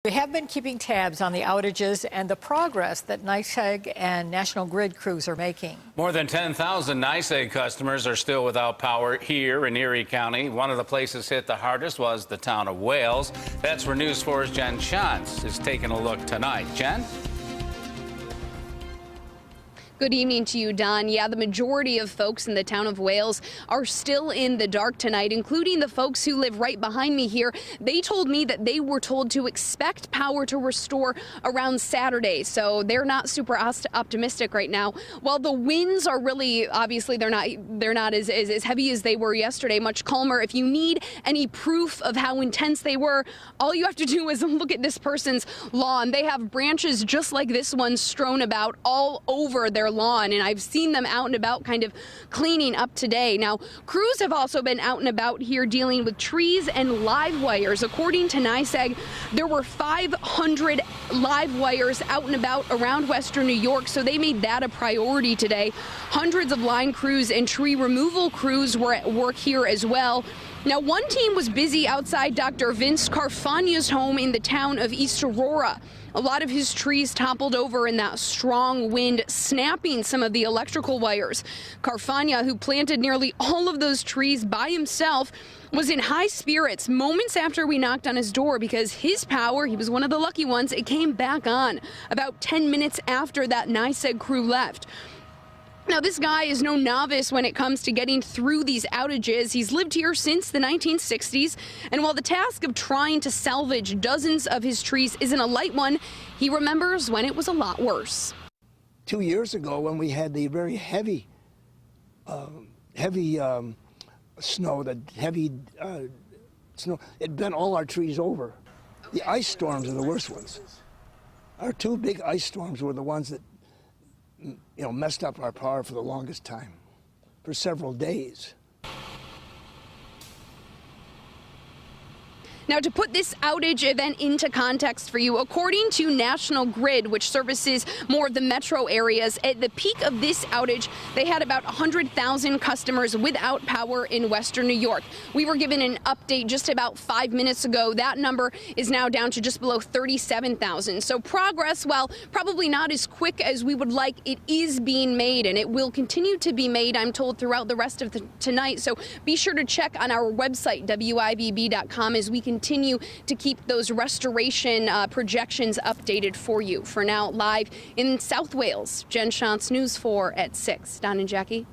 We have been keeping tabs on the outages and the progress that NYSEG and National Grid crews are making. More than 10,000 NYSEG customers are still without power here in Erie County. One of the places hit the hardest was the town of Wales. That's where News 4's Jen Shantz is taking a look tonight. Jen? Good evening to you, Don. Yeah, the majority of folks in the town of Wales are still in the dark tonight, including the folks who live right behind me here. They told me that they were told to expect power to restore around Saturday, so they're not super optimistic right now. While the winds are really, obviously, they're not as heavy as they were yesterday, much calmer. If you need any proof of how intense they were, all you have to do is look at this person's lawn. They have branches just like this one strewn about all over their lawn, and I've seen them out and about kind of cleaning up today. Now, crews have also been out and about here dealing with trees and live wires. According to NYSEG, there were 500 live wires out and about around Western New York, so they made that a priority today. Hundreds of line crews and tree removal crews were at work here as well. Now, one team was busy outside Dr. Vince Carfagna's home in the town of East Aurora. A lot of his trees toppled over in that strong wind, snapping some of the electrical wires. Carfagna, who planted nearly all of those trees by himself, was in high spirits moments after we knocked on his door because his power, he was one of the lucky ones, it came back on about 10 minutes after that NYSEG crew left. Now, this guy is no novice when it comes to getting through these outages. He's lived here since the 1960s, and while the task of trying to salvage dozens of his trees isn't a light one, he remembers when it was a lot worse. 2 years ago, when we had the very heavy snow, it bent all our trees over. The ice storms are the worst ones. Our two big ice storms were the ones that messed up our power for the longest time, for several days. Now, to put this outage event into context for you, according to National Grid, which services more of the metro areas, at the peak of this outage, they had about 100,000 customers without power in Western New York. We were given an update just about 5 minutes ago. That number is now down to just below 37,000. So progress, while probably not as quick as we would like, it is being made, and it will continue to be made, I'm told, throughout the rest of tonight. So be sure to check on our website, WIBB.com, as we continue to keep those restoration projections updated for you. For now, live in South Wales, Jen Shantz, News 4 at 6. Don and Jackie.